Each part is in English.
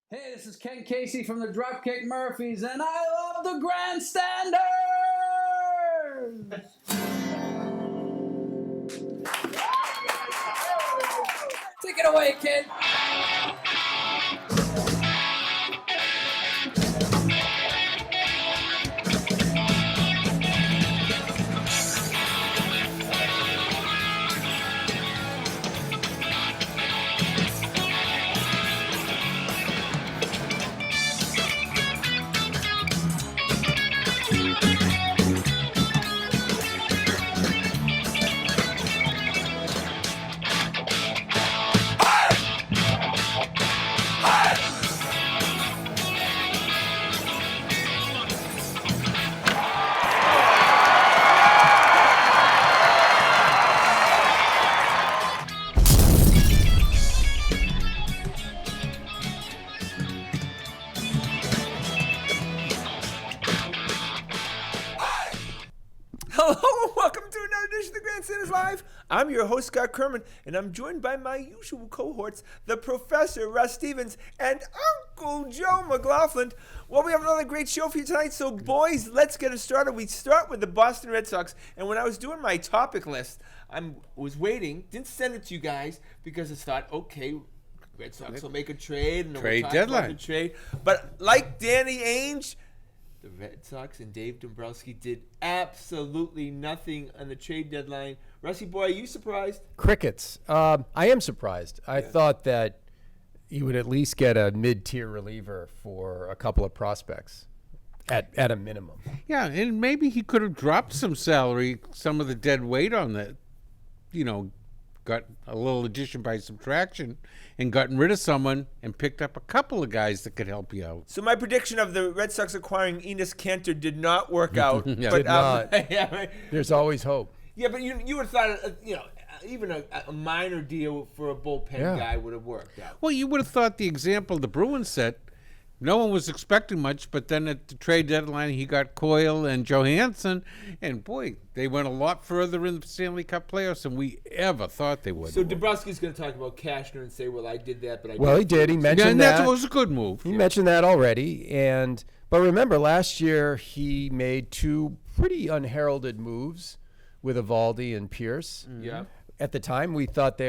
Hey, this is Ken Casey from the Dropkick Murphys, and I love the Grandstanders! Take it away, kid! Hello and welcome to another edition of the Grandstanders Live. I'm your host, Scott Kerman, and I'm joined by my usual cohorts, the Professor, Russ Stevens, and Uncle Joe McLaughlin. Well, we have another great show for you tonight, so boys, let's get it started. We start with the Boston Red Sox, and when I was doing my topic list, I was waiting, didn't send it to you guys, because I thought, okay, Red Sox will make a trade, and then Trade we'll talk about deadline. the trade. But like Danny Ainge, the Red Sox and Dave Dombrowski did absolutely nothing on the trade deadline. Rusty boy, are you surprised? Crickets. I am surprised. I thought that you would at least get a mid-tier reliever for a couple of prospects at a minimum. Yeah, and maybe he could have dropped some salary, some of the dead weight on that, got a little addition by subtraction and gotten rid of someone and picked up a couple of guys that could help you out. So my prediction of the Red Sox acquiring Enos Cantor did not work out. Yeah. But, Did not. Yeah, right. There's always hope. Yeah, but you would have thought, even a minor deal for a bullpen Yeah. guy would have worked out. Well, you would have thought the example the Bruins set, no one was expecting much, but then at the trade deadline, he got Coyle and Johansson, and boy, they went a lot further in the Stanley Cup playoffs than we ever thought they would. So Dombrowski's going to talk about Cashner and say, well, I did that, but I Well, he did. He yeah, mentioned and that. that was a good move. He mentioned that already. But remember, last year he made two pretty unheralded moves with Evaldi and Pierce. Yeah. At the time, we thought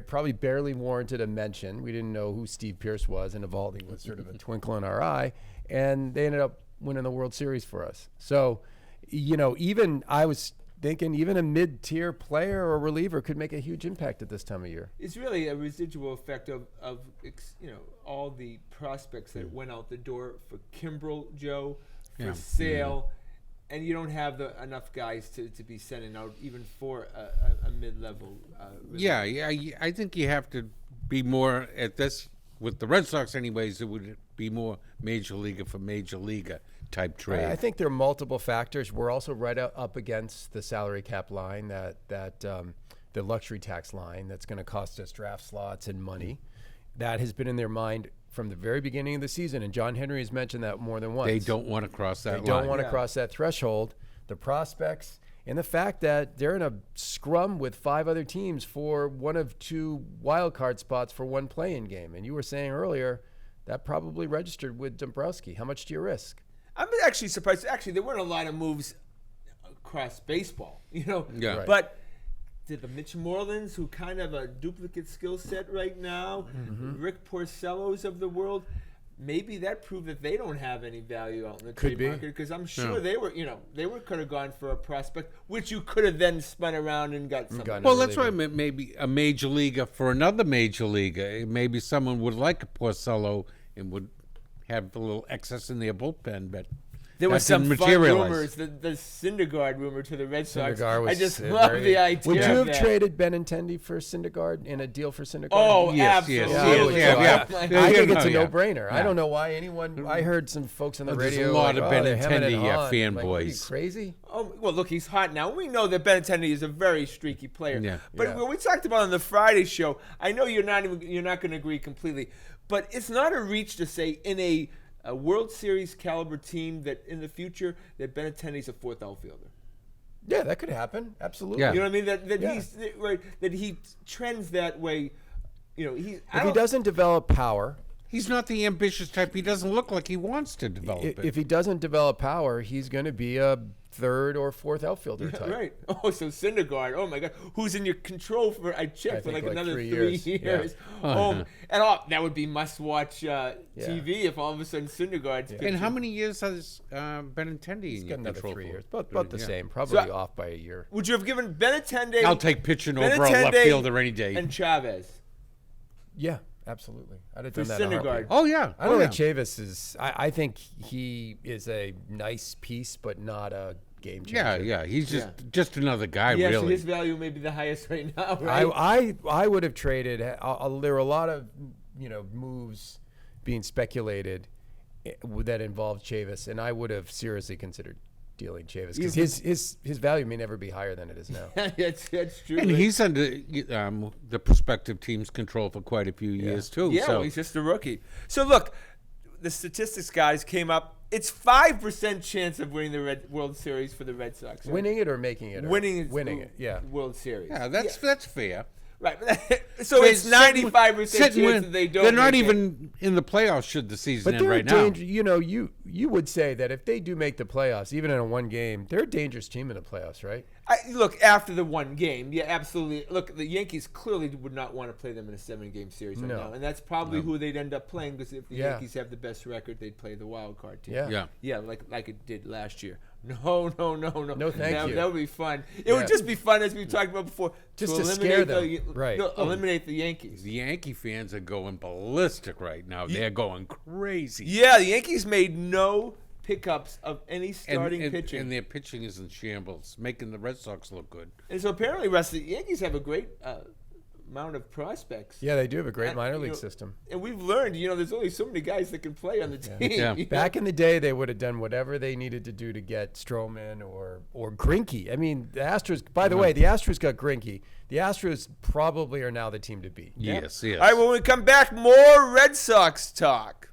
probably barely warranted a mention. We didn't know who Steve Pierce was, and Evaldi was sort of a twinkle in our eye. And they ended up winning the World Series for us. So, I was thinking even a mid-tier player or reliever could make a huge impact at this time of year. It's really a residual effect of all the prospects that went out the door for Kimbrel, Joe, for Sale, and you don't have enough guys to be sending out even for a mid-level. Yeah, I think you have to be more at this with the Red Sox. Anyways, it would be more major leaguer for major leaguer type trade. I think there are multiple factors. We're also right up against the salary cap line, the luxury tax line that's going to cost us draft slots and money. That has been in their mind from the very beginning of the season, and John Henry has mentioned that more than once. They don't want to cross that line. They don't want to cross that threshold. The prospects and the fact that they're in a scrum with 5 other teams for one of 2 wild card spots for one play-in game. And you were saying earlier that probably registered with Dombrowski. How much do you risk? I'm actually surprised. Actually, there weren't a lot of moves across baseball, Yeah. Right. But did the Mitch Morelands, who kind of a duplicate skill set right now, Rick Porcellos of the world, maybe that proved that they don't have any value out in the trade be. market, because I'm sure they could have gone for a prospect, which you could have then spun around and got somebody. Got Well, that's why I meant maybe a major leaguer for another major leaguer. Maybe someone would like a Porcello and would have a little excess in their bullpen, but There was that some didn't fun materialize. rumors, the Syndergaard rumor to the Red Sox. Syndergaard was I just love the idea Would you of have that. traded Benintendi for Syndergaard in a deal for Syndergaard? Oh, Yes, absolutely. yes, I would too. yeah. I think it's a Yeah. no-brainer. I Yeah. don't know why anyone. I heard some folks on the There's a radio. lot of they're hemming and Benintendi, hawing. I'm like, what, are you fanboys. crazy? Oh, well, look, he's hot now. We know that Benintendi is a very streaky player. Yeah. But Yeah. when we talked about on the Friday show, I know you're not going to agree completely, but it's not a reach to say in a World Series caliber team that in the future that Benintendi's a 4th outfielder. Yeah, that could happen. Absolutely. Yeah. You know what I mean? That Yeah. he's right. That he trends that way. He's. If he doesn't develop power, He's not the ambitious type. He doesn't look like he wants to develop it. If he doesn't develop power, he's going to be a third or fourth outfielder type. Right. Oh, so Syndergaard. Oh my God. Who's in your control for? I checked for think like like another 3 3 years. years. Yeah. That would be must-watch TV if all of a sudden Syndergaard's. And pitching. how many years has Benintendi He's in got your another control 3 for? years, about the Yeah. same, probably So- off by a year. Would you have given Benintendi? I'll take pitching over a left Benintendi fielder any day. and Chavez Yeah, absolutely. I'd have for done that. in a Syndergaard. heartbeat. Oh yeah. I don't oh, think yeah. Chavis is. I think he is a nice piece, but not a game Yeah, changer. yeah. He's just another guy, Yeah, so really. his value may be the highest right now, right? I would have traded. There were a lot of moves being speculated that involved Chavis, and I would have seriously considered dealing Chavis because his value may never be higher than it is now. that's true. And he's under the prospective team's control for quite a few years too. Yeah, so well, he's just a rookie. So look, the statistics guys came up. It's 5% chance of winning the World Series for the Red Sox. Right? Winning it or making it? Winning it. Yeah. World Series. yeah, that's fair. Right. So it's Sit and 95% sit and chance win. that they don't. They're not make it. even in the playoffs should the season But end they're right a now. danger. You would say that if they do make the playoffs, even in a one game, they're a dangerous team in the playoffs, right? Look, after the one game, yeah, absolutely. Look, the Yankees clearly would not want to play them in a 7-game series right No. now, and that's probably who they'd end up playing because if the Yeah. Yankees have the best record, they'd play the wild card team. Yeah. Yeah. like it did last year. No. No, thank you. That would be fun. It Yeah. would just be fun, as we talked about before, Just to eliminate scare them. Right. eliminate the Yankees. The Yankee fans are going ballistic right now. They're going crazy. Yeah, the Yankees made no pickups of any starting pitching. And their pitching is in shambles, making the Red Sox look good. And so apparently, Russ, the Yankees have a great amount of prospects. Yeah, they do have a great And, minor you league know, system. And we've learned, there's only so many guys that can play on the team. Yeah. you know? Back in the day, they would have done whatever they needed to do to get Stroman or Greinke. I mean, the Astros. By the way, the Astros got Greinke. The Astros probably are now the team to beat. Yes. All right, when we come back, more Red Sox talk.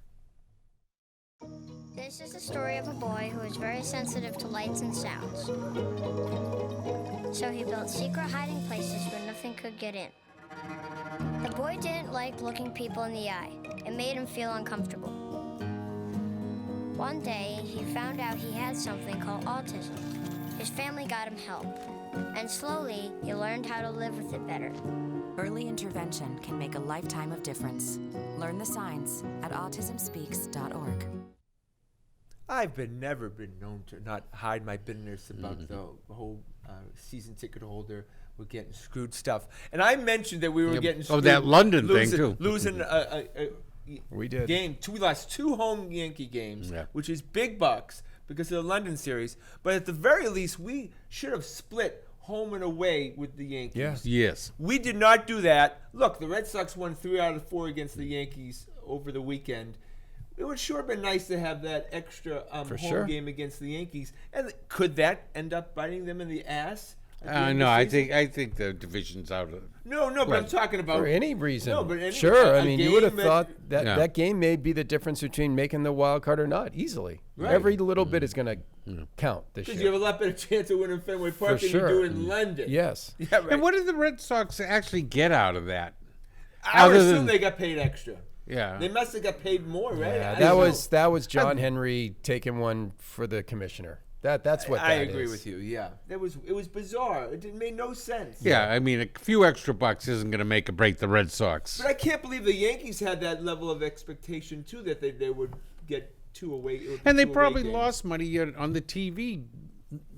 This is the story of a boy who is very sensitive to lights and sounds. So he built secret hiding places where nothing could get in. The boy didn't like looking people in the eye. It made him feel uncomfortable. One day, he found out he had something called autism. His family got him help. And slowly, he learned how to live with it better. Early intervention can make a lifetime of difference. Learn the signs at autismspeaks.org. I've never been known to not hide my bitterness about the whole season ticket holder. We're getting screwed stuff. And I mentioned that we were getting screwed. that London thing, losing, too. Losing a We did. game. We lost 2 home Yankee games, Yeah. which is big bucks because of the London series. But at the very least, we should have split home and away with the Yankees. Yeah. Yes. We did not do that. Look, the Red Sox won 3 out of 4 against the Yankees over the weekend. It would sure have been nice to have that extra home sure. game against the Yankees. And could that end up biting them in the ass? at the end of No, the I season? think the division's out of. No, but I'm talking about For any reason. No, but sure. a I mean, you would have game thought that Yeah. that game may be the difference between making the wild card or not, easily. Right. Every little bit is going to count this because year. you have a lot better chance of winning Fenway Park For than sure. you do in London. Yes. Yeah, right. And what did the Red Sox actually get out of that? I would other assume than- they got paid extra. Yeah. They must have got paid more, right? Yeah, I that don't was know. that was John Henry taking one for the commissioner. That's what I that agree is. with you. Yeah, it was bizarre. It made no sense. Yeah, I mean, a few extra bucks isn't going to make or break the Red Sox. But I can't believe the Yankees had that level of expectation too, that they would get 2 away. And they 2 away probably games. lost money on the TV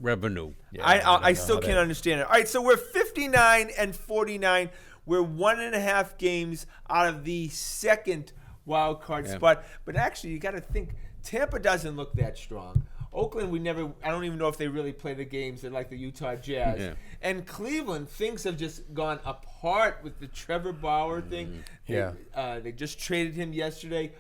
revenue. Yeah, I don't know still how can't understand it. All right, so we're 59 and 49. We're 1.5 games out of the second wild card spot. But actually, you got to think Tampa doesn't look that strong. Oakland, I don't even know if they really play the games. They're like the Utah Jazz. Yeah. And Cleveland, things have just gone apart with the Trevor Bauer thing. Yeah. They just traded him yesterday.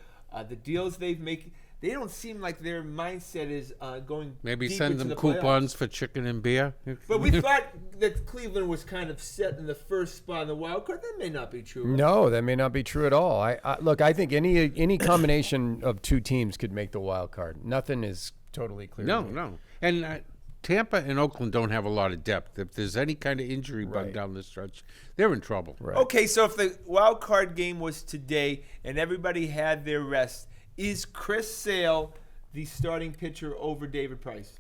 The deals they've made, they don't seem like their mindset is going Maybe deep send into them the coupons playoffs. for chicken and beer. But we thought that Cleveland was kind of set in the first spot in the wild card. That may not be true. right? No, that may not be true at all. Look, I think any combination of 2 teams could make the wild card. Nothing is totally clear. No, to me. no. And Tampa and Oakland don't have a lot of depth. If there's any kind of injury bug Right. down the stretch, they're in trouble. Right. Okay, so if the wild card game was today and everybody had their rest, is Chris Sale the starting pitcher over David Price?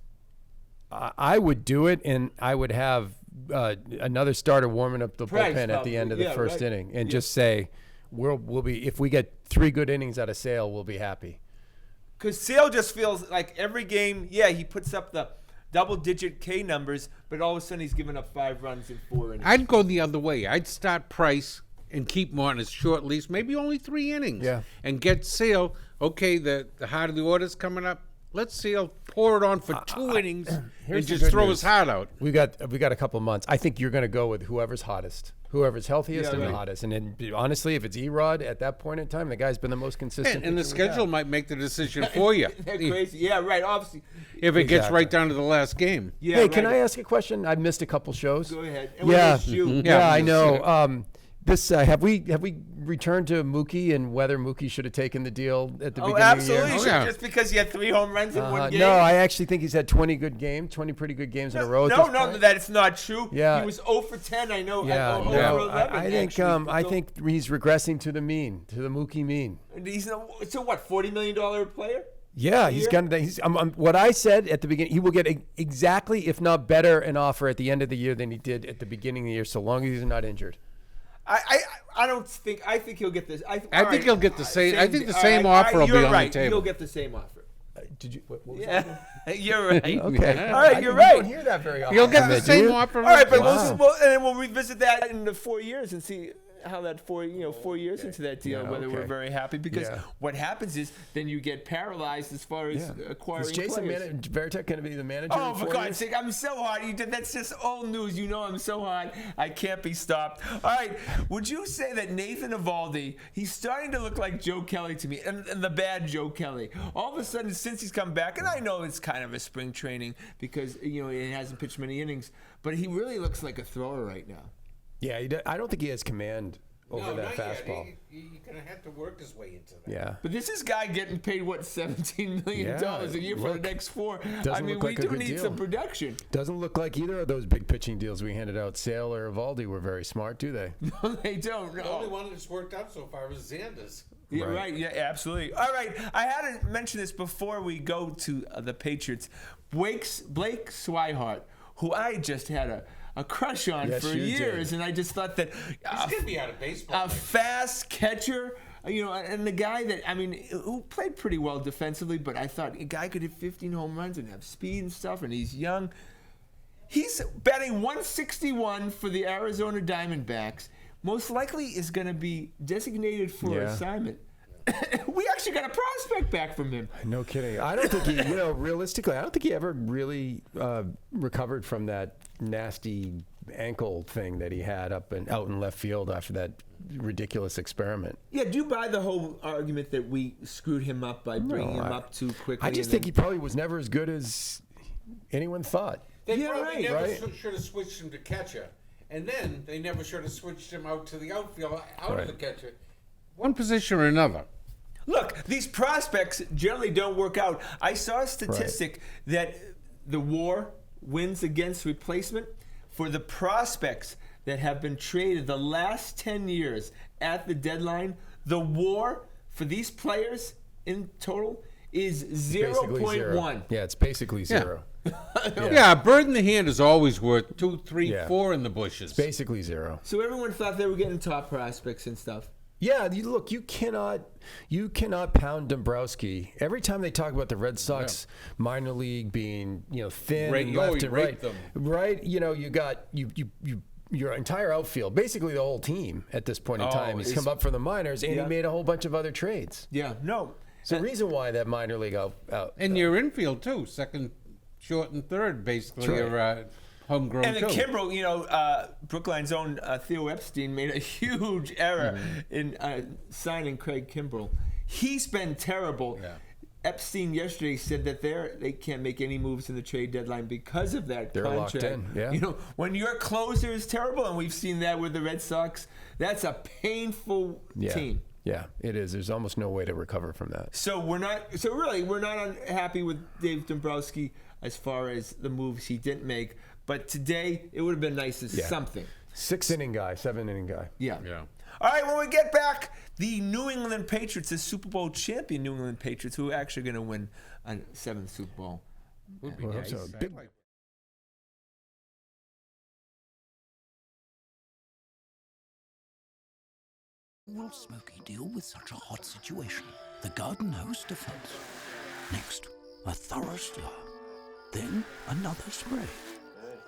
I would do it, and I would have another starter warming up the Price, bullpen at the end of the yeah, first right. inning, and just say, we'll be, if we get 3 good innings out of Sale, we'll be happy. Because Sale just feels like every game, yeah, he puts up the double-digit K numbers, but all of a sudden he's giving up 5 runs in 4 innings. I'd go the other way. I'd start Price and keep him on his short leash, maybe only 3 innings. Yeah. And get Sale. Okay, the heart of the order's coming up. Let Sale pour it on for 2 innings and here's the just good throw news. his heart out. We got a couple of months. I think you're going to go with whoever's hottest, whoever's healthiest Yeah, and right. the hottest. And then, honestly, if it's Erod at that point in time, the guy's been the most consistent. And the pitcher we schedule got. might make the decision for you. Isn't that crazy? Yeah, right, obviously. If it gets Exactly. right down to the last game. Yeah, Hey, can right. I ask a question? I've missed a couple shows. Go ahead. And Yeah, when they shoot, yeah, I just- know. This have we returned to Mookie and whether Mookie should have taken the deal at the Oh, beginning absolutely. of the year? Oh, yeah. Just because he had 3 home runs in one game? No, I actually think he's had 20 pretty good games in a row. At No, this no, point. that it's not true. Yeah. He was 0 for 10, I know. Yeah, Oh, no, over 11, I think actually. I think he's regressing to the mean, to the Mookie mean. He's so what, $40 million player? Yeah, he's year? gonna. He's what I said at the beginning. He will get exactly, if not better, an offer at the end of the year than he did at the beginning of the year, so long as he's not injured. I don't think. I think he'll get this. I think he'll get the same. I think the same all right, offer will be you're on right. the table. He'll get the same offer. Did you? What was Yeah, that? you're right. Okay. All right, I- you're you right. don't hear that very often. He'll get the Do same you? offer. All right, but Wow. and then we'll revisit that in the 4 years and see how that 4 years into that deal, Yeah, whether we're okay. very happy. Because Yeah. what happens is then you get paralyzed as far as acquiring Is Jason players. Veritek going to be the manager? Oh, in for 4 God's years? sake, I'm so hot. That's just old news. You know I'm so hot. I can't be stopped. All right. Would you say that Nathan Eovaldi, he's starting to look like Joe Kelly to me, and the bad Joe Kelly. All of a sudden, since he's come back, and I know it's kind of a spring training because, he hasn't pitched many innings, but he really looks like a thrower right now. Yeah, I don't think he has command over that fastball. He's going to have to work his way into that. Yeah. But this is guy getting paid, what, $17 million Yeah, a year for the look, next 4. doesn't I mean, look like we a do good need deal. some production. Doesn't look like either of those big pitching deals we handed out, Sale or Eovaldi, were very smart, do they? No, they don't. The No. only one that's worked out so far is Xander's. Yeah, Right. right. Yeah, absolutely. All right. I had to mention this before we go to the Patriots. Blake Swihart, who I just had a crush on Yes, for you years, did. and I just thought that He's going to be out of baseball. a fast catcher, and the guy that, who played pretty well defensively, but I thought a guy could hit 15 home runs and have speed and stuff, and he's young. He's batting 161 for the Arizona Diamondbacks. Most likely is going to be designated for Yeah. assignment. We actually got a prospect back from him. No kidding. I don't think he, realistically, I don't think he ever really recovered from that nasty ankle thing that he had out in left field after that ridiculous experiment. Yeah, do you buy the whole argument that we screwed him up by bringing him I- up too quickly? I just and think then- he probably was never as good as anyone thought. They Yeah, probably right, never right. should have switched him to catcher. And then they never should have switched him out to the outfield, out Right. of the catcher. One position or another. Look, these prospects generally don't work out. I saw a statistic that the WAR, wins against replacement, for the prospects that have been traded the last 10 years at the deadline, the WAR for these players in total is Basically 0.1. Yeah, it's basically zero. Yeah, a bird in the hand is always worth 2, 3, Yeah. 4 in the bushes. Basically zero. So everyone thought they were getting top prospects and stuff. Yeah, you cannot pound Dombrowski. Every time they talk about the Red Sox minor league being thin Rate- and oh, left you and rate right, them. right? You got your entire outfield, basically the whole team at this point in time, has come up from the minors, and Yeah. he made a whole bunch of other trades. Yeah, no. So the reason why that minor league out And your infield, too. Second, short, and third, basically, That's are homegrown, And too. then Kimbrel, Brookline's own Theo Epstein made a huge error in signing Craig Kimbrel. He's been terrible. Yeah. Epstein yesterday said that they can't make any moves in the trade deadline because of that They're locked contract. in, yeah. When your closer is terrible, and we've seen that with the Red Sox, that's a painful team. Yeah, it is. There's almost no way to recover from that. So we're not unhappy with Dave Dombrowski as far as the moves he didn't make. But today it would have been nice as something. 6-inning guy, 7-inning guy. Yeah. Yeah. All right, when we get back, the New England Patriots, the Super Bowl champion New England Patriots, who are actually going to win a 7th Super Bowl. Would be Well, nice. so I'd big- like- Will Smokey deal with such a hot situation? The garden hose defense. Next, a thorough stir. Then another spray.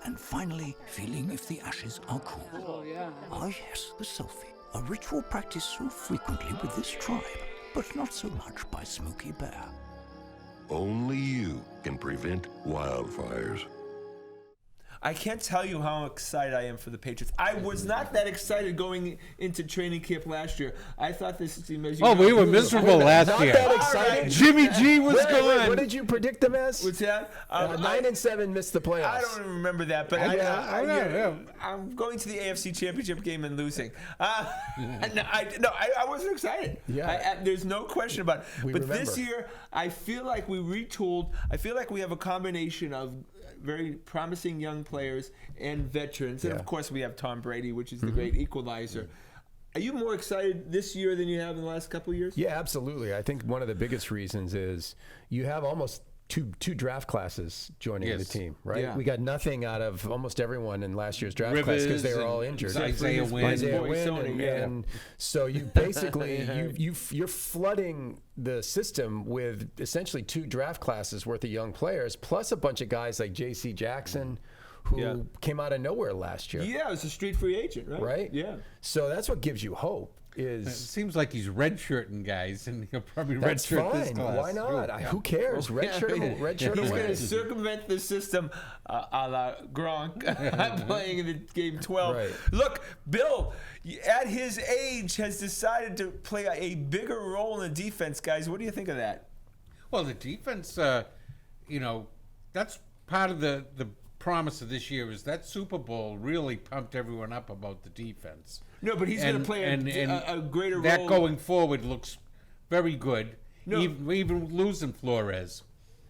And finally, feeling if the ashes are cool. Oh, yeah. Ah yes, the selfie. A ritual practiced so frequently with this tribe, but not so much by Smokey Bear. Only you can prevent wildfires. I can't tell you how excited I am for the Patriots. I was not that excited going into training camp last year. I thought this team, as you Oh, know, we were miserable last Not year. that excited. Jimmy G was Wait, gone. what did you predict them as? What's that? 9-7 missed the playoffs. I don't even remember that, but I'm going to the AFC Championship game and losing. I wasn't excited. Yeah. There's no question about it. We But this remember. year, I feel like we retooled. I feel like we have a combination of very promising young players and veterans. And, Yeah. of course, we have Tom Brady, which is the great equalizer. Are you more excited this year than you have in the last couple of years? Yeah, absolutely. I think one of the biggest reasons is you have almost two draft classes joining the Yes. team, right? Yeah. We got nothing out of almost everyone in last year's draft class because they were all injured. Isaiah Wynn. Isaiah Boy, Wynn, Sony, and, yeah. and so you basically you're flooding the system with essentially 2 draft classes worth of young players, plus a bunch of guys like J.C. Jackson, who came out of nowhere last year. Yeah, it's a street free agent, right? Right? Yeah. So that's what gives you hope. It Is seems like he's redshirting guys, and he'll probably that's redshirt this fine. class. Why not? Who cares? Redshirt He's going away. to circumvent the system a la Gronk playing in the game 12. Right. Look, Bill, at his age, has decided to play a bigger role in the defense, guys. What do you think of that? Well, the defense, that's part of the promise of this year is that Super Bowl really pumped everyone up about the defense. No, but he's going to play a greater that role. going forward looks very good. No. Even losing Flores.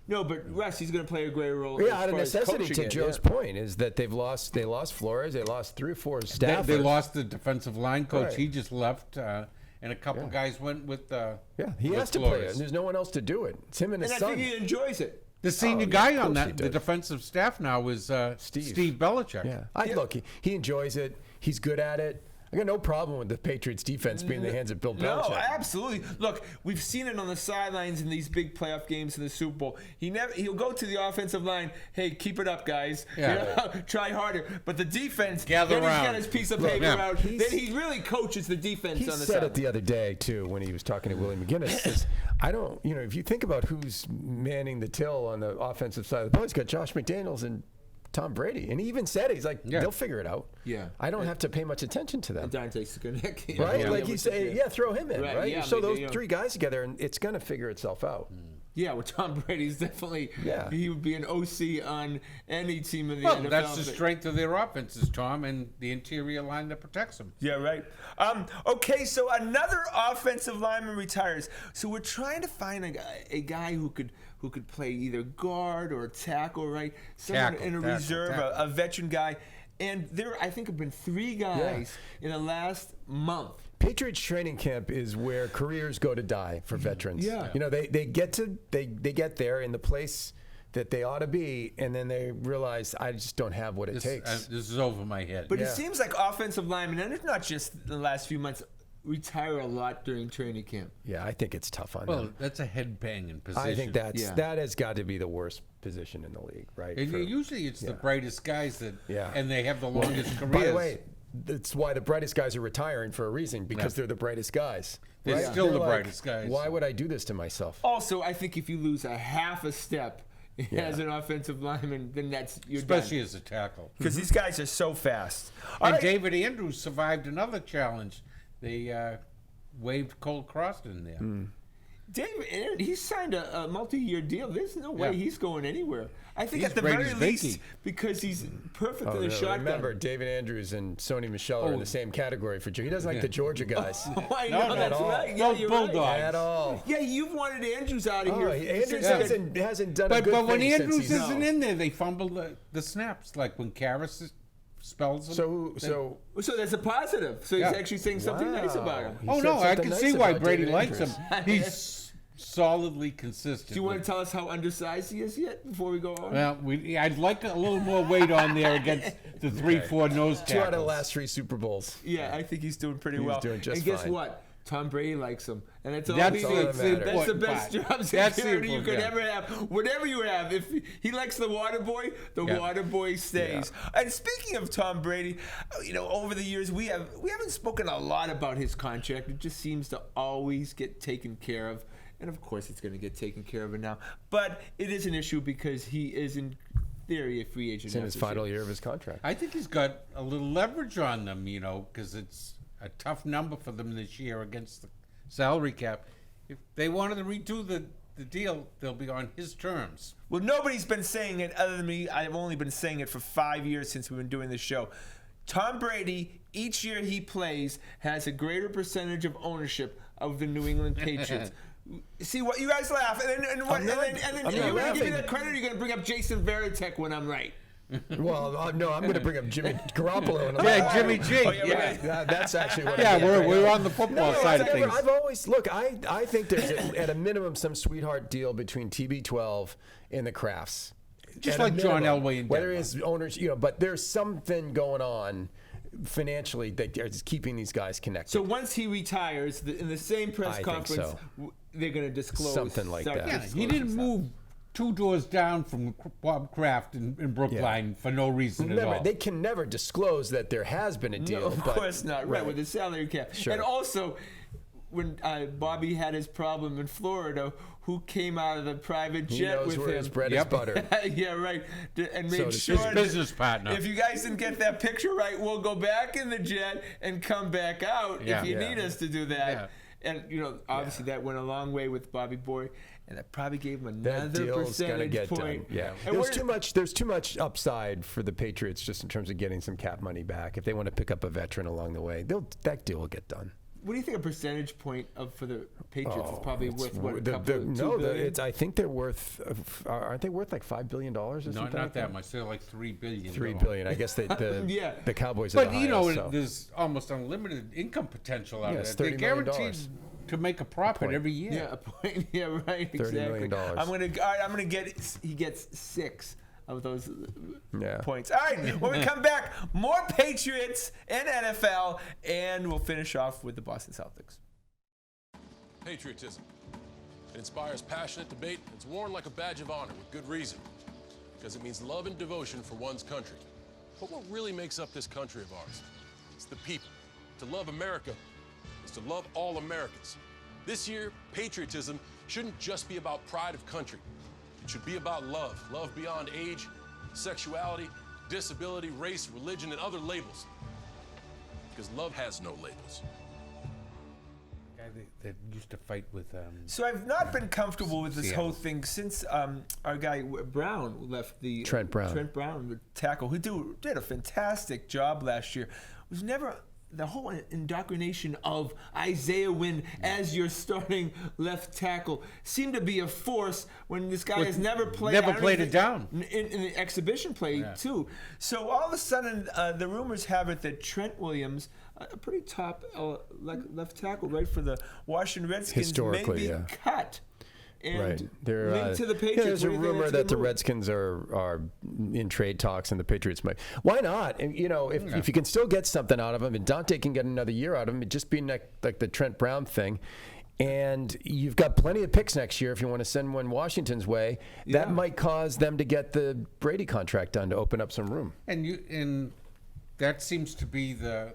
No, but Russ, he's going to play a greater role. Yeah, as out of far as necessity. coaching To it, Joe's point is that they lost Flores, they lost 3 or 4 staffers. They lost the defensive line coach. Right. He just left, and a couple guys went with. Yeah, he with has to play it, Flores. and there's no one else to do it. It's him and his And I son. think he enjoys it. The senior yeah, guy of on course he that, the does. defensive staff now is Steve Belichick. Yeah, look, he enjoys it. He's good at it. I got no problem with the Patriots defense being in the hands of Bill Belichick. No, absolutely. Look, we've seen it on the sidelines in these big playoff games in the Super Bowl. He'll go to the offensive line. Hey, keep it up, guys. Yeah. Try harder. But the defense, Gather then he's around. got his piece of Look, paper yeah. out. Then he really coaches the defense He on the said sideline. it the other day too when he was talking to Willie McGinnis. Says, I don't, if you think about who's manning the till on the offensive side of the ball, he's got Josh McDaniels and Tom Brady, and he even said it. He's like, they'll figure it out. Yeah. I don't have to pay much attention to them. Dante Sikonek. Right? Yeah. Like he said, throw him in, Right, right? yeah, You show but, those 3 guys together, and it's going to figure itself out. Yeah, well, Tom Brady's definitely, Yeah. he would be an OC on any team in the Well, NFL. that's the strength of their offenses, Tom, and the interior line that protects them. Yeah, right. Okay, so another offensive lineman retires. So we're trying to find a guy who could play either guard or tackle, right? Someone in a reserve, a veteran guy. And there, I think, have been 3 guys in the last month. Patriots training camp is where careers go to die for veterans. Yeah. They get there in the place that they ought to be, and then they realize I just don't have what it takes. This is over my head. But it seems like offensive linemen, and it's not just the last few months, retire a lot during training camp. Yeah, I think it's tough on well, them. that's a head banging position. I think that has got to be the worst position in the league, right? And usually it's the brightest guys that, and they have the longest careers. By the way, that's why the brightest guys are retiring for a reason, because they're the brightest guys. They're right? still the like, brightest guys. Why would I do this to myself? Also, I think if you lose a half a step as an offensive lineman, then you're Especially done. as a tackle. Because these guys are so fast. And David Andrews survived another challenge. They waved Cole Croston there. David, he signed a multi-year deal. There's no way Yeah. he's going anywhere. I think He's at the great very as least, Vinky. because he's perfect in Oh, the no, shotgun. remember, David Andrews and Sony Michel are in the same category for He doesn't like the Georgia guys Oh, I No, know, not that's at all. right. Yeah, Those you're right. Bulldogs. at all. Yeah, you've wanted Andrews out of Oh, here. Andrews since- hasn't done a But good but when thing since Andrews he's- isn't in there, they fumble the snaps. Like when Karras spells them. So So that's a positive. So he's Yeah. actually saying something nice about him. He Oh said no, I something can nice see why about Brady David likes him. Andrews. He's solidly consistent. Do you want with- to tell us how undersized he is yet before we go on? Well, I'd like a little more weight on there against the 3-4 nose tackles. 2 out of the last 3 Super Bowls. Yeah, I think he's doing pretty He's well. doing just and guess fine. what? Tom Brady likes him, and that's all. That's he the- needs. that's the That's the important best part. job That's the security you could important- ever have. Whatever you have, if he likes the water boy, the Yeah. water boy stays. And speaking of Tom Brady, over the years we haven't spoken a lot about his contract. It just seems to always get taken care of, and of course it's going to get taken care of now. But it is an issue because he is in theory a free agent. It's in his after final this year of his contract. I think he's got a little leverage on them, because it's a tough number for them this year against the salary cap. If they wanted to redo the deal, they'll be on his terms. Well, nobody's been saying it other than me. I've only been saying it for 5 years since we've been doing this show. Tom Brady, each year he plays, has a greater percentage of ownership of the New England Patriots. See what you guys laugh, and then I'm not you're going to give me laughing. that credit. Or you're going to bring up Jason Varitek when I'm right. Well, no, I'm going to bring up Jimmy Garoppolo. And Yeah, Jimmy G. Oh, yeah, yeah. That's actually what. Yeah, I'm getting we're right on the football now. side of things. I've always I think there's at a minimum some sweetheart deal between TB12 and the Crafts. Just At a like John minimum, Elway in whether Denver. it's owners, but there's something going on financially that is keeping these guys connected. So once he retires, in the same press I think conference, so. They're going to disclose Something like start that. to Yeah, disclose he didn't stuff. move 2 doors down from Bob Kraft in Brookline for no reason at Remember, all. they can never disclose that there has been a deal. No, of but- course not. Right, with the salary cap. Sure. And also, when Bobby had his problem in Florida, who came out of the private He jet knows with where him? his bread Yep. is buttered. Yeah, right. And So made to sure speak. His that business partner. if you guys didn't get that picture right, we'll go back in the jet and come back out Yeah. if you Yeah. need us to do that. Yeah. And obviously that went a long way with Bobby Boy, and that probably gave him That another deal's gonna percentage get point. done. Yeah, And there's too much upside for the Patriots just in terms of getting some cap money back. If they want to pick up a veteran along the way, that deal will get done. What do you think a percentage point for the Patriots is probably It's worth? What, a the- couple the- of no, $2 billion? I think they're worth. Aren't they worth like $5 billion or something? Not like that much. They're like $3 billion. $3 billion. I guess Yeah. the Cowboys are But the highest, so. there's almost unlimited income potential out Yeah, of it's it. They're $30 million. guaranteed to make a profit point. every year. Yeah, a point. Yeah, right. $30 Exactly. million. I'm gonna get. He gets 6 of those Yeah. points. All right. When we come back, more Patriots and NFL, and we'll finish off with the Boston Celtics. Patriotism. It inspires passionate debate. It's worn like a badge of honor with good reason, because it means love and devotion for one's country. But what really makes up this country of ours? It's the people. To love America is to love all Americans. This year, patriotism shouldn't just be about pride of country. It should be about love. Love beyond age, sexuality, disability, race, religion, and other labels. Because love has no labels. Guy that used to fight with. So I've not been comfortable with this Seattle. whole thing since our guy Brown left the Trent Brown. Trent Brown, the tackle, who did a fantastic job last year. Was never the whole indoctrination of Isaiah Wynn as your starting left tackle seemed to be a force when this guy has never played. Never I don't played even it down. in the exhibition play too. So all of a sudden, the rumors have it that Trent Williams, a pretty top left tackle, right for the Washington Redskins, Historically, may be yeah. cut. And Right. They're, linked to the Patriots. there's a What do you think rumor that's that gonna the move? Redskins are in trade talks and the Patriots might. Why not? And, if you can still get something out of him, and Dante can get another year out of him, it just being like the Trent Brown thing. And you've got plenty of picks next year if you want to send one Washington's way. That might cause them to get the Brady contract done to open up some room. And that seems to be the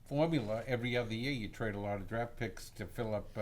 formula. Every other year, you trade a lot of draft picks to fill up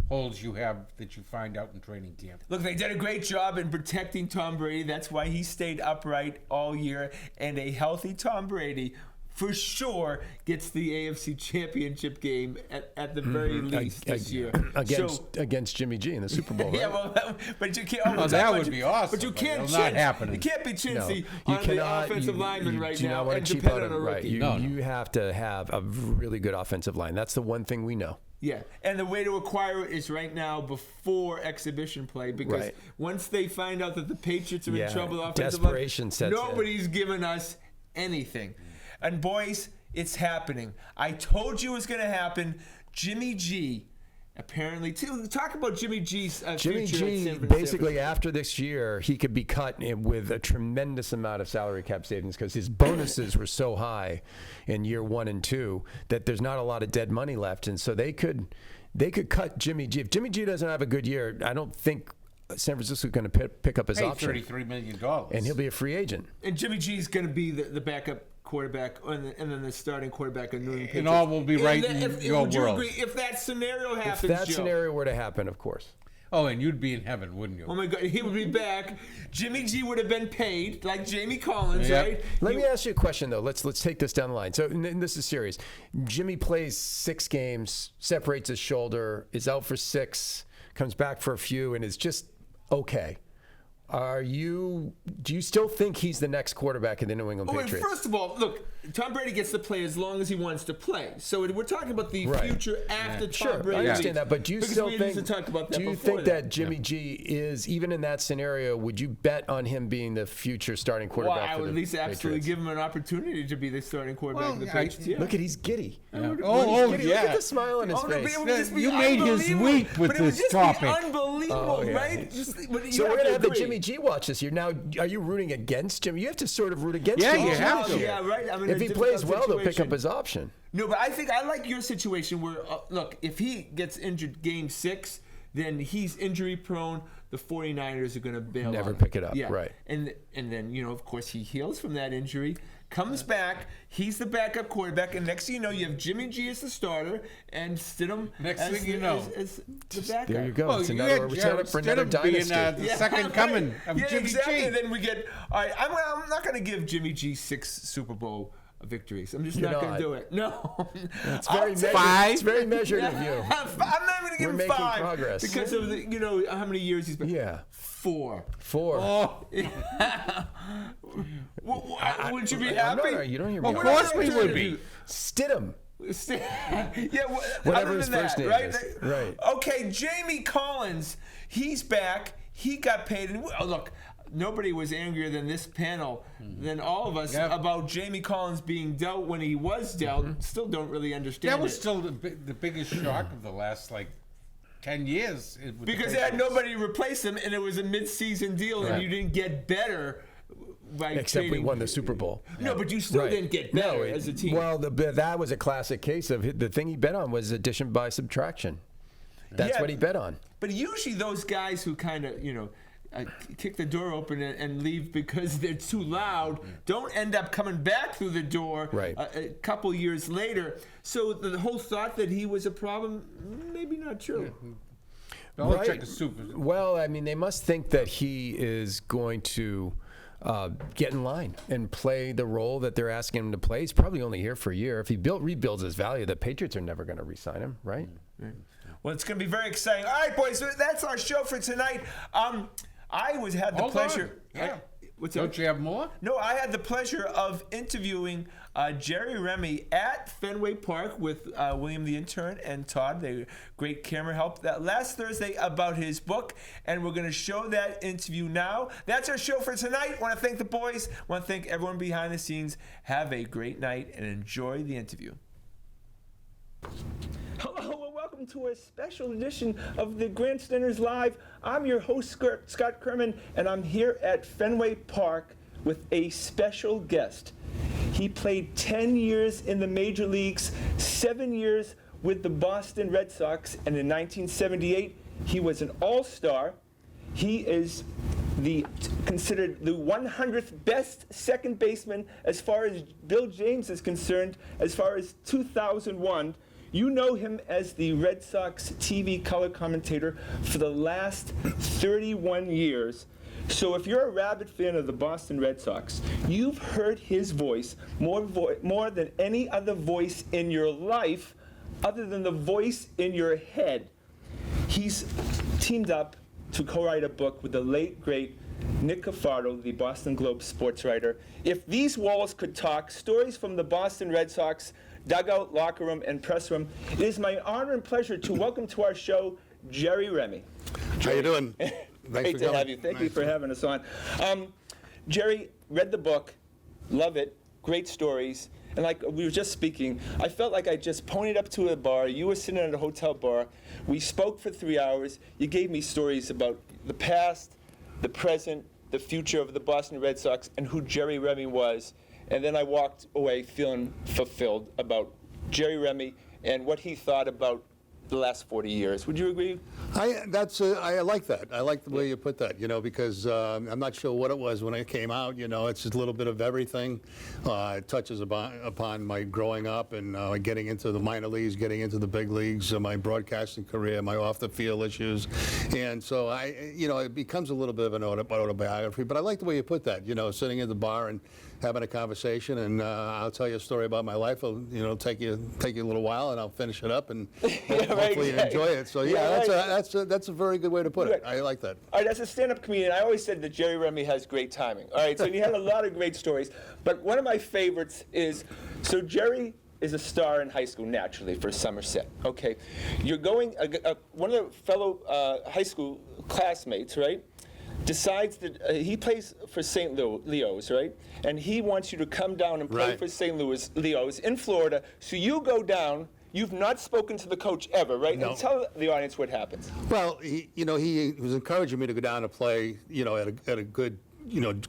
holes you have that you find out in training camp. Look, they did a great job in protecting Tom Brady. That's why he stayed upright all year. And a healthy Tom Brady for sure gets the AFC Championship game at the very least this year. Against Jimmy G in the Super Bowl. Right? Yeah, well, but you can't. Oh, that would be awesome. But you can't. It'll not happen. You can't be chintzy You on the offensive lineman right do now not want and to cheap depend on on a him. Right. rookie. You have to have a really good offensive line. That's the one thing we know. Yeah, and the way to acquire it is right now before exhibition play, because once they find out that the Patriots are in trouble offensive desperation sets in. nobody's giving us anything. And boys, it's happening. I told you it was going to happen. Jimmy G, apparently, talk about Jimmy G's Jimmy future at G, San Francisco. basically after this year, he could be cut with a tremendous amount of salary cap savings because his bonuses were so high in year 1 and 2 that there's not a lot of dead money left, and so they could cut Jimmy G. If Jimmy G doesn't have a good year, I don't think San Francisco is going to pick up his option. $33 million. And he'll be a free agent. And Jimmy G is going to be the backup quarterback and then the starting quarterback of New England Patriots. And all will be right in your would you world. agree, if that scenario happens, If that Joe, scenario were to happen, of course. Oh, and you'd be in heaven, wouldn't you? oh my God, he would be back. Jimmy G would have been paid like Jamie Collins, Yep. right? Let me ask you a question, though. Let's take this down the line. So, and this is serious. Jimmy plays 6 games, separates his shoulder, is out for 6, comes back for a few, and is just okay. Do you still think he's the next quarterback of the New England Patriots? First of all, look, Tom Brady gets to play as long as he wants to play. So we're talking about the future after Tom Brady. I understand that, but do you still think? Do you think that Jimmy G is, even in that scenario, would you bet on him being the future starting quarterback? Well, I for would the at least absolutely Patriots? give him an opportunity to be the starting quarterback of the Patriots. Yeah. Look at he's giddy. Yeah. Giddy. Yeah. Look at the smile on his Oh, no, but face. it would just be You made his unbelievable. week with But it would this just topic. Be unbelievable, yeah. right? So we're gonna have the Jimmy G watch this year. Now, are you rooting against Jimmy? You have to sort of root against Yeah, Jimmy you G have this to. year. Yeah, right. I mean, If a he plays difficult well, they'll pick up situation. his option. No, but I think I like your situation where, look, if he gets injured game 6, then he's injury prone. The 49ers are going to bail Never on him. pick it up, Yeah. right. And then, of course, he heals from that injury, comes back, he's the backup quarterback, and next thing you know, you have Jimmy G as the starter and Stidham Next as, thing you know. as the backup. There you go. Well, It's you another, had we're set up for another Stidham being, dynasty. the second coming of yeah, Jimmy exactly. G. And then we get, all right, I'm not going to give Jimmy G 6 Super Bowl victories. I'm just not going not. to do it. No. It's very measured. 5. It's very measured of you. I'm not going to give We're him making 5 progress. because of the, how many years he's been. Yeah. 4. 4. Oh, Would you be I'm happy? not- you don't hear me. of out. course we would be. Stidham. Yeah, Whatever other his than first that, name right? is. Right. Okay, Jamie Collins, he's back. He got paid. And look, nobody was angrier than this panel, than all of us, Yep. about Jamie Collins being dealt when he was dealt. Still don't really understand That was it. still the biggest shock of the last, 10 years. With the Because they had Patriots. nobody to replace him, and it was a mid-season deal, and Right. you didn't get better by Except we trading. won the Super Bowl. No, but you still Right. didn't get better as a team. Well, that was a classic case of the thing he bet on was addition by subtraction. That's Yeah. what he bet on. But usually those guys who kind of, kick the door open and leave because they're too loud don't end up coming back through the door Right. a couple years later. So the whole thought that he was a problem, maybe not true. Belichick is super. Well, I mean, they must think that he is going to get in line and play the role that they're asking him to play. He's probably only here for a year. If he rebuilds his value, the Patriots are never going to re-sign him, right? Well, it's going to be very exciting. All right, boys, so that's our show for tonight. I had the Hold pleasure. on. Yeah. What's Don't that? you have more? No, I had the pleasure of interviewing Jerry Remy at Fenway Park with William the Intern and Todd, the great camera help, that last Thursday about his book, and we're going to show that interview now. That's our show for tonight. Want to thank the boys. Want to thank everyone behind the scenes. Have a great night and enjoy the interview. Hello and welcome to a special edition of the Grandstanders Live. I'm your host, Scott Kerman, and I'm here at Fenway Park with a special guest. He played 10 years in the major leagues, 7 years with the Boston Red Sox, and in 1978, he was an all-star. He is considered the 100th best second baseman as far as Bill James is concerned, as far as 2001. You know him as the Red Sox TV color commentator for the last 31 years. So if you're a rabid fan of the Boston Red Sox, you've heard his voice more than any other voice in your life other than the voice in your head. He's teamed up to co-write a book with the late, great Nick Cafardo, the Boston Globe sports writer. If These Walls Could Talk, stories from the Boston Red Sox dugout, locker room, and press room. It is my honor and pleasure to welcome to our show Jerry Remy. How you doing? Great to have you. Thank you for having us on. Jerry, read the book, love it, great stories. And like we were just speaking, I felt like I just ponied up to a bar. You were sitting at a hotel bar. We spoke for 3 hours. You gave me stories about the past, the present, the future of the Boston Red Sox, and who Jerry Remy was. And then I walked away feeling fulfilled about Jerry Remy and what he thought about the last 40 years. Would you agree? I like that. I like the way you put that, because I'm not sure what it was when it came out. It's just a little bit of everything. It touches upon my growing up and getting into the minor leagues, getting into the big leagues, my broadcasting career, my off-the-field issues. And so it becomes a little bit of an autobiography, but I like the way you put that, sitting at the bar and having a conversation, and I'll tell you a story about my life. It'll take you a little while, and I'll finish it up, and hopefully you enjoy it. So that's a very good way to put it. I like that. All right, as a stand-up comedian, I always said that Jerry Remy has great timing. All right, so you had a lot of great stories, but one of my favorites is, so Jerry is a star in high school naturally for Somerset. Okay, you're going, one of the fellow high school classmates, right, decides that he plays for St. Leo's, right? And he wants you to come down and play for St. Leo's in Florida. So you go down. You've not spoken to the coach ever, right? No. And tell the audience what happens. Well, he was encouraging me to go down and play, at a good,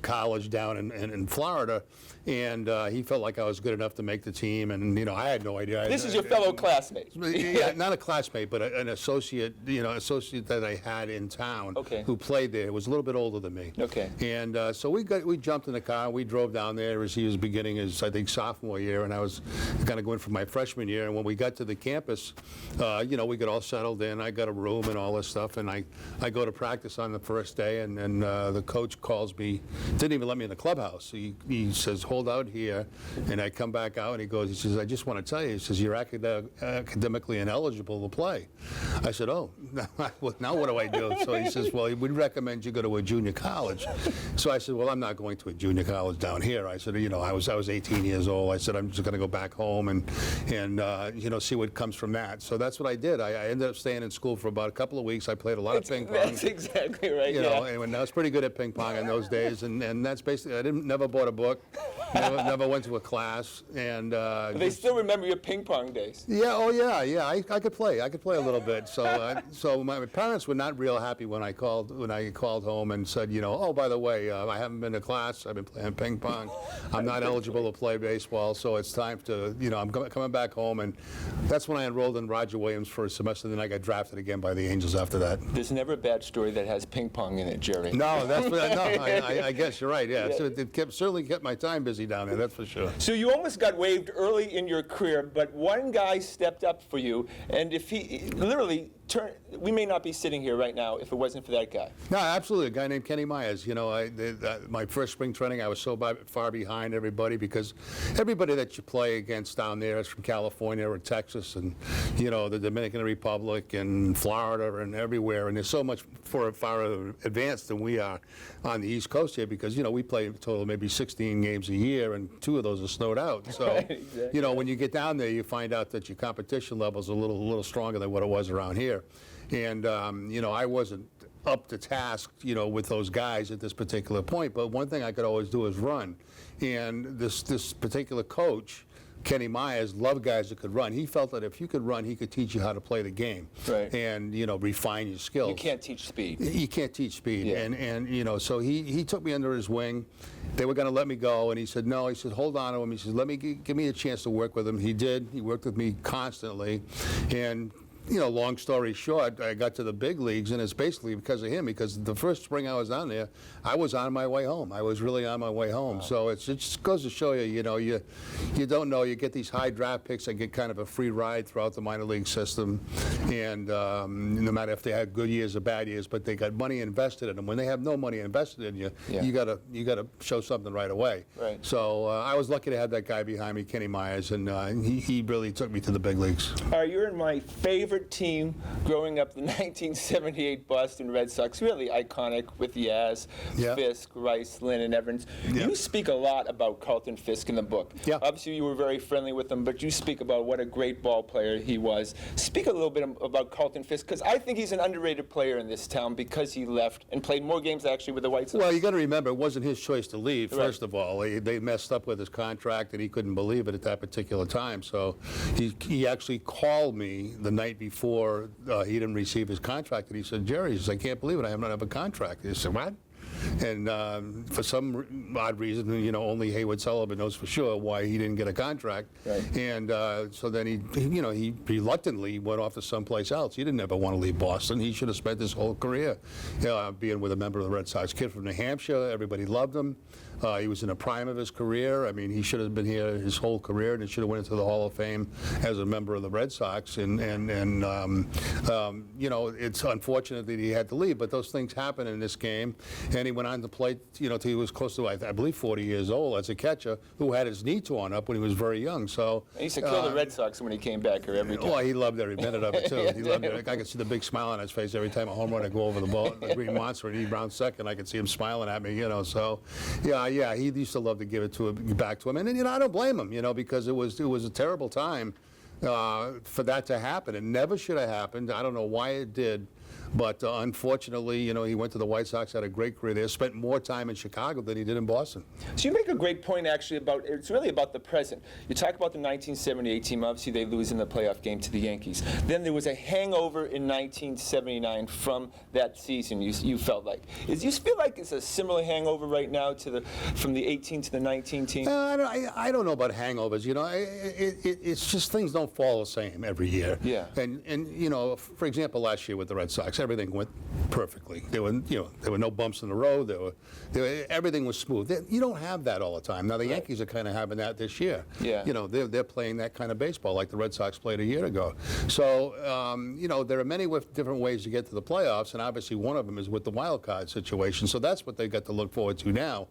college down in Florida, and he felt like I was good enough to make the team, and I had no idea. This is your fellow classmate. Yeah, not a classmate, but an associate, associate that I had in town, who played there. Was a little bit older than me. Okay. And so we jumped in the car, and we drove down there as he was beginning his, I think, sophomore year, and I was kind of going for my freshman year. And when we got to the campus, we got all settled in. I got a room and all this stuff, and I go to practice on the first day, and the coach calls me. Didn't even let me in the clubhouse. He says, hold out here, and I come back out, and he says, I just want to tell you, he says, you're academically ineligible to play. I said, oh, now what do I do? So he says, well, we'd recommend you go to a junior college. So I said, well, I'm not going to a junior college down here. I said, I was 18 years old. I said, I'm just going to go back home and see what comes from that. So that's what I did. I ended up staying in school for about a couple of weeks. I played a lot of ping pong. That's exactly right. And I was pretty good at ping pong in those days. And that's basically, I never bought a book, never went to a class, and they still remember your ping pong days. Yeah, I could play. I could play a little bit. So my parents were not real happy when I called home and said, oh, by the way, I haven't been to class. I've been playing ping pong. I'm not eligible to play baseball, so it's time to, I'm coming back home. And that's when I enrolled in Roger Williams for a semester. Then I got drafted again by the Angels after that. There's never a bad story that has ping pong in it, Jerry. No, I guess you're right. Yeah, so it certainly kept my time busy down there. That's for sure. So you almost got waived early in your career, but one guy stepped up for you, and if he literally turned, we may not be sitting here right now if it wasn't for that guy. No, absolutely. A guy named Kenny Myers. My first spring training, I was so far behind everybody because everybody that you play against down there is from California or Texas and, the Dominican Republic and Florida and everywhere. And they're so much far advanced than we are on the East Coast here because, we play a total of maybe 16 games a year and 2 of those are snowed out. So, right, exactly. When you get down there, you find out that your competition level is a little stronger than what it was around here. And, I wasn't up to task, with those guys at this particular point. But one thing I could always do is run. And this particular coach, Kenny Myers, loved guys that could run. He felt that if you could run, he could teach you how to play the game. Right. And, refine your skills. You can't teach speed. You can't teach speed. Yeah. And so he took me under his wing. They were going to let me go, and he said, no. He said, hold on to him. He said, let me give me a chance to work with him. He did. He worked with me constantly. And long story short, I got to the big leagues, and it's basically because of him. Because the first spring I was down there, I was on my way home. I was really on my way home. Wow. So it just goes to show you, you don't know. You get these high draft picks and get kind of a free ride throughout the minor league system, and no matter if they had good years or bad years, but they got money invested in them. When they have no money invested in you, you gotta show something right away. Right. So I was lucky to have that guy behind me, Kenny Myers, and he really took me to the big leagues. All right, you're in my favorite team growing up, the 1978 Boston Red Sox, really iconic with Yaz, Fisk, Rice, Lynn, and Evans. You speak a lot about Carlton Fisk in the book. Obviously, you were very friendly with him, but you speak about what a great ball player he was. Speak a little bit about Carlton Fisk, because I think he's an underrated player in this town because he left and played more games actually with the White Sox. Well, you got to remember, it wasn't his choice to leave, first of all. They messed up with his contract, and he couldn't believe it at that particular time. So he actually called me the night before he didn't receive his contract, and he said, Jerry, he says, I can't believe it, I have a contract. He said, what? And for some odd reason, only Haywood Sullivan knows for sure why he didn't get a contract. Right. And so then he reluctantly went off to someplace else. He didn't ever want to leave Boston. He should have spent his whole career being with a member of the Red Sox. Kid from New Hampshire, everybody loved him. He was in the prime of his career. I mean, he should have been here his whole career, and he should have went into the Hall of Fame as a member of the Red Sox. And it's unfortunate that he had to leave, but those things happen in this game. And he went on to play, till he was close to, I believe, 40 years old as a catcher who had his knee torn up when he was very young. So he used to kill the Red Sox when he came back here every time. Well, he loved every minute of it too. He loved it. I could see the big smile on his face every time a home run would go over the ball, the Green Monster, and he'd round second. I could see him smiling at me, So, yeah, he used to love to give it back to him, and I don't blame him, because it was a terrible time for that to happen. It never should have happened. I don't know why it did. But unfortunately, he went to the White Sox, had a great career there, spent more time in Chicago than he did in Boston. So you make a great point, actually, it's really about the present. You talk about the 1978 team. Obviously, they lose in the playoff game to the Yankees. Then there was a hangover in 1979 from that season, you felt like. Do you feel like it's a similar hangover right now from the 18 to the 19 team? I don't know about hangovers. It's just things don't fall the same every year. Yeah. And for example, last year with the Red Sox, everything went perfectly. There were no bumps in the road. Everything was smooth. You don't have that all the time. Now the Yankees are kind of having that this year. Yeah. They're playing that kind of baseball like the Red Sox played a year ago. So there are many different ways to get to the playoffs, and obviously one of them is with the wild card situation. So that's what they've got to look forward to now.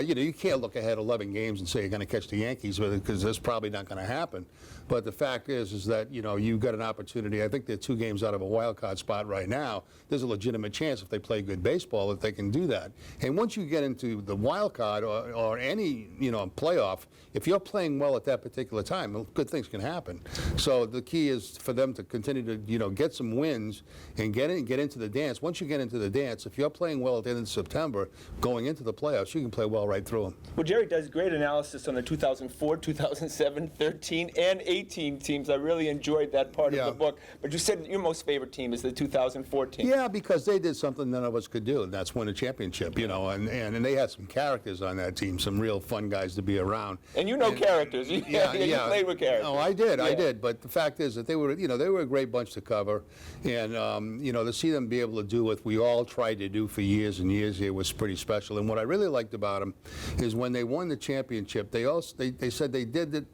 You can't look ahead 11 games and say you're going to catch the Yankees because that's probably not going to happen. But the fact is that you've got an opportunity. I think they're 2 games out of a wild card spot right now. There's a legitimate chance if they play good baseball that they can do that. And once you get into the wild card or any playoff, if you're playing well at that particular time, good things can happen. So the key is for them to continue to get some wins and get into the dance. Once you get into the dance, if you're playing well at the end of September, going into the playoffs, you can play well right through them. Well, Jerry does great analysis on the 2004, 2007, 13, and 18 teams. I really enjoyed that part of the book. But you said your most favorite team is the 2014. Yeah, because they did something none of us could do, and that's win a championship, and they had some characters on that team, some real fun guys to be around. And characters. You played with characters. Oh, I did. But the fact is that they were a great bunch to cover, and to see them be able to do what we all tried to do for years and years here was pretty special. And what I really liked about them is when they won the championship, they said they did it,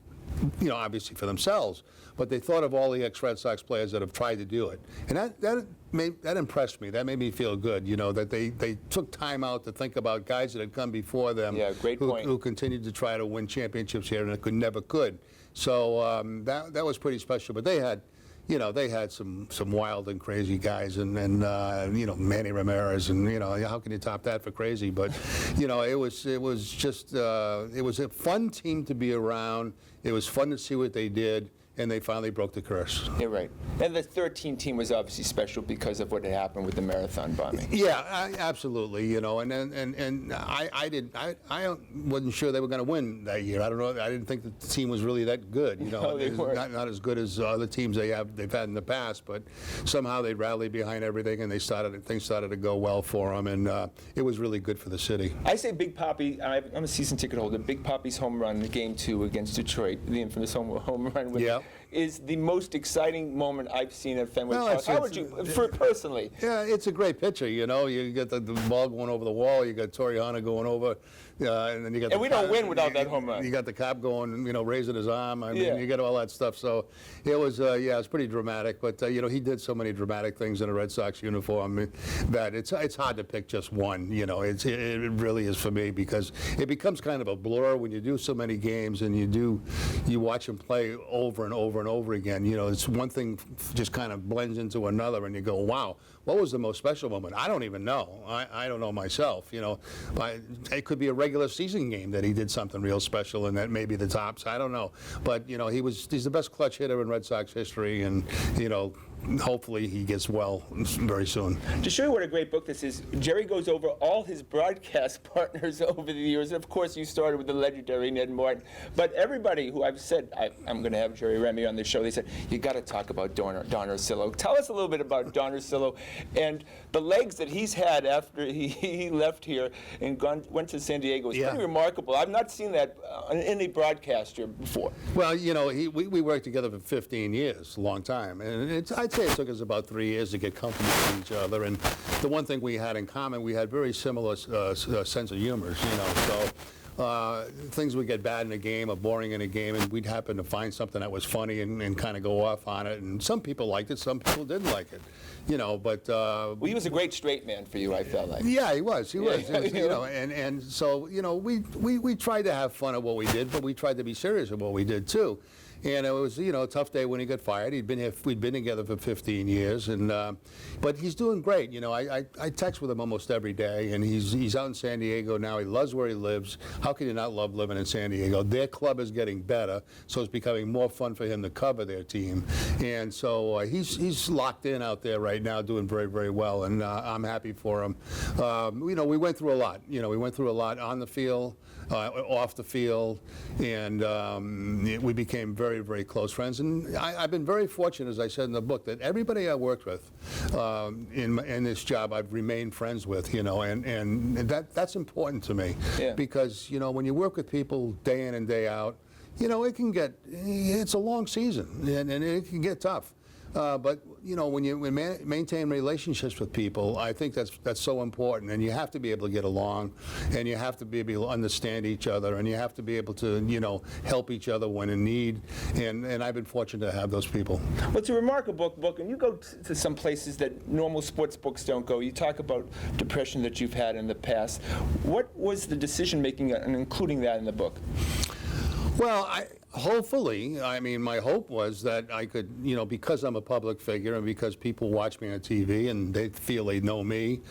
obviously for themselves, but they thought of all the ex-Red Sox players that have tried to do it. And that impressed me. That made me feel good, that they took time out to think about guys that had come before them who continued to try to win championships here and never could. So that was pretty special. But they had some wild and crazy guys, and Manny Ramirez, and how can you top that for crazy? But it was a fun team to be around. It was fun to see what they did, and they finally broke the curse. You're right. And the 13 team was obviously special because of what had happened with the marathon bombing. Yeah, absolutely. And I wasn't sure they were going to win that year. I don't know. I didn't think that the team was really that good. No, they weren't. Not as good as other teams they've had in the past. But somehow they rallied behind everything, and things started to go well for them, and it was really good for the city. I say Big Papi. I'm a season ticket holder. Big Papi's home run in Game 2 against Detroit, the infamous home run with is the most exciting moment I've seen at Fenway Well, Park. it's- How would it's- you, personally? Yeah, it's a great picture, you know. You get the ball going over the wall, you got Torriano going over, and then you got And the we don't cop- win without that home run. You got the cop going, you know, raising his arm. I mean, Yeah. you get all that stuff. So it was, yeah, it's pretty dramatic. But, you know, he did so many dramatic things in a Red Sox uniform that it's hard to pick just one, you know. It really is for me, because it becomes kind of a blur when you do so many games and you watch him play over and over and over again. You know, it's one thing just kind of blends into another, and you go, wow, what was the most special moment? I don't even know. I don't know myself, you know. It could be a regular season game that he did something real special, and that may be the tops. I don't know. But, you know, he's the best clutch hitter in Red Sox history, and, you know, hopefully he gets well very soon. To show you what a great book this is, Jerry goes over all his broadcast partners over the years. Of course, you started with the legendary Ned Martin, but everybody who I've said, I'm going to have Jerry Remy on the show, they said, you got to talk about Don Orsillo. Tell us a little bit about Don Orsillo and the legs that he's had after he left here and went to San Diego. It's pretty remarkable. I've not seen that on any broadcaster before. Well, you know, we worked together for 15 years, a long time, and I'd say it took us about 3 years to get comfortable with each other. And the one thing we had in common, we had very similar sense of humors, you know. So things would get bad in a game or boring in a game, and we'd happen to find something that was funny and kind of go off on it. And some people liked it, some people didn't like it, you know. But well, he was a great straight man for you, I felt like. yeah, he was. He was. You know, and so, you know, we tried to have fun at what we did, but we tried to be serious at what we did too. And it was, you know, a tough day when he got fired. We'd been together for 15 years, and but he's doing great. You know, I text with him almost every day, and he's out in San Diego now. He loves where he lives. How can you not love living in San Diego? Their club is getting better, so it's becoming more fun for him to cover their team. And so he's locked in out there right now, doing very, very well, and I'm happy for him. You know, we went through a lot. You know, we went through a lot on the field, off the field, and we became very, very close friends. And I've been very fortunate, as I said in the book, that everybody I worked with in this job, I've remained friends with, you know, and that's important to me. Yeah. Because, you know, when you work with people day in and day out, you know, it's a long season, and it can get tough. But, you know, when you maintain relationships with people, I think that's so important. And you have to be able to get along, and you have to be able to understand each other, and you have to be able to, you know, help each other when in need. And I've been fortunate to have those people. Well, it's a remarkable book, and you go to some places that normal sports books don't go. You talk about depression that you've had in the past. What was the decision-making in including that in the book? Well, hopefully, I mean, my hope was that I could, you know, because I'm a public figure and because people watch me on TV and they feel they know me,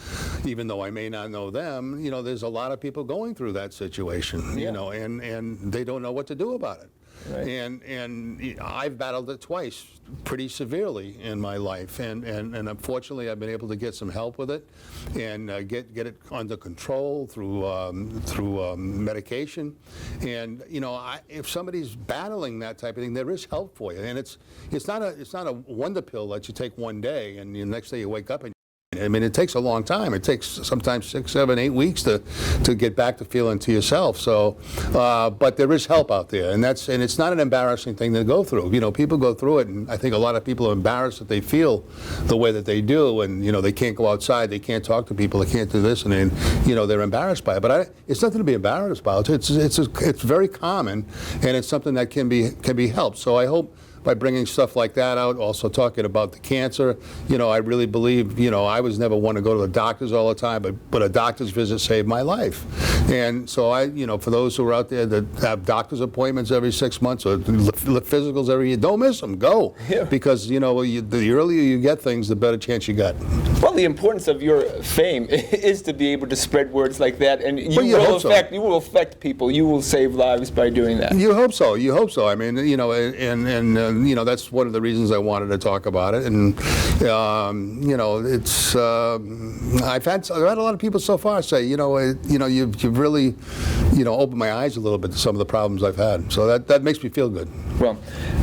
even though I may not know them, you know, there's a lot of people going through that situation, you know, and they don't know what to do about it. Right. And I've battled it twice pretty severely in my life, and unfortunately I've been able to get some help with it and get it under control through medication. And you know, if somebody's battling that type of thing, there is help for you, and it's not a wonder pill that you take one day and the next day you wake up and I mean, it takes a long time. It takes sometimes 6, 7, 8 weeks to get back to feeling to yourself. So, but there is help out there, and it's not an embarrassing thing to go through. You know, people go through it, and I think a lot of people are embarrassed that they feel the way that they do, and you know, they can't go outside, they can't talk to people, they can't do this, and then, you know, they're embarrassed by it. But it's nothing to be embarrassed about. It's very common, and it's something that can be helped. So I hope, by bringing stuff like that out, also talking about the cancer. You know, I really believe, you know, I was never one to go to the doctors all the time, but a doctor's visit saved my life. And so you know, for those who are out there that have doctor's appointments every 6 months or physicals every year, don't miss them, go. Yeah. Because, you know, the earlier you get things, the better chance you got. Well, the importance of your fame is to be able to spread words like that, and you will affect people. You will save lives by doing that. You hope so. You hope so. I mean, you know, and you know, that's one of the reasons I wanted to talk about it. And you know, it's I've had a lot of people so far say, you know, you've really, you know, opened my eyes a little bit to some of the problems I've had. So that makes me feel good. Well,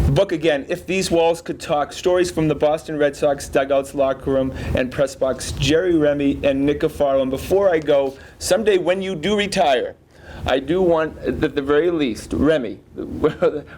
the book again, If These Walls Could Talk: Stories from the Boston Red Sox Dugouts, Locker Room, and Press Box. Jerry Remy and Nick Cafarlo. And before I go, someday when you do retire, I do want, at the very least, Remy,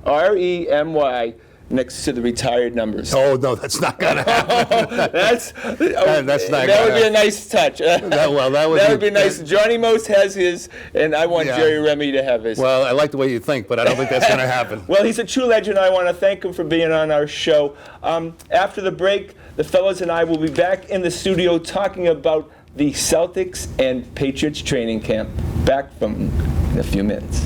R-E-M-Y, next to the retired numbers. Oh, no, that's not going to happen. That's not that would gonna- be a nice touch. That would be nice. Johnny Most has his, and I want Yeah. Jerry Remy to have his. Well, I like the way you think, but I don't think that's going to happen. Well, he's a true legend. I want to thank him for being on our show. After the break, the fellas and I will be back in the studio talking about the Celtics and Patriots training camp. Back from in a few minutes.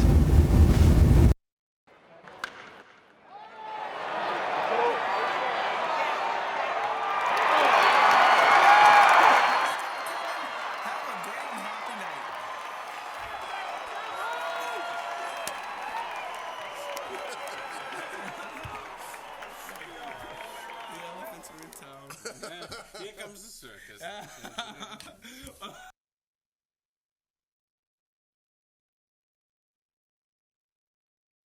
Here comes the circus.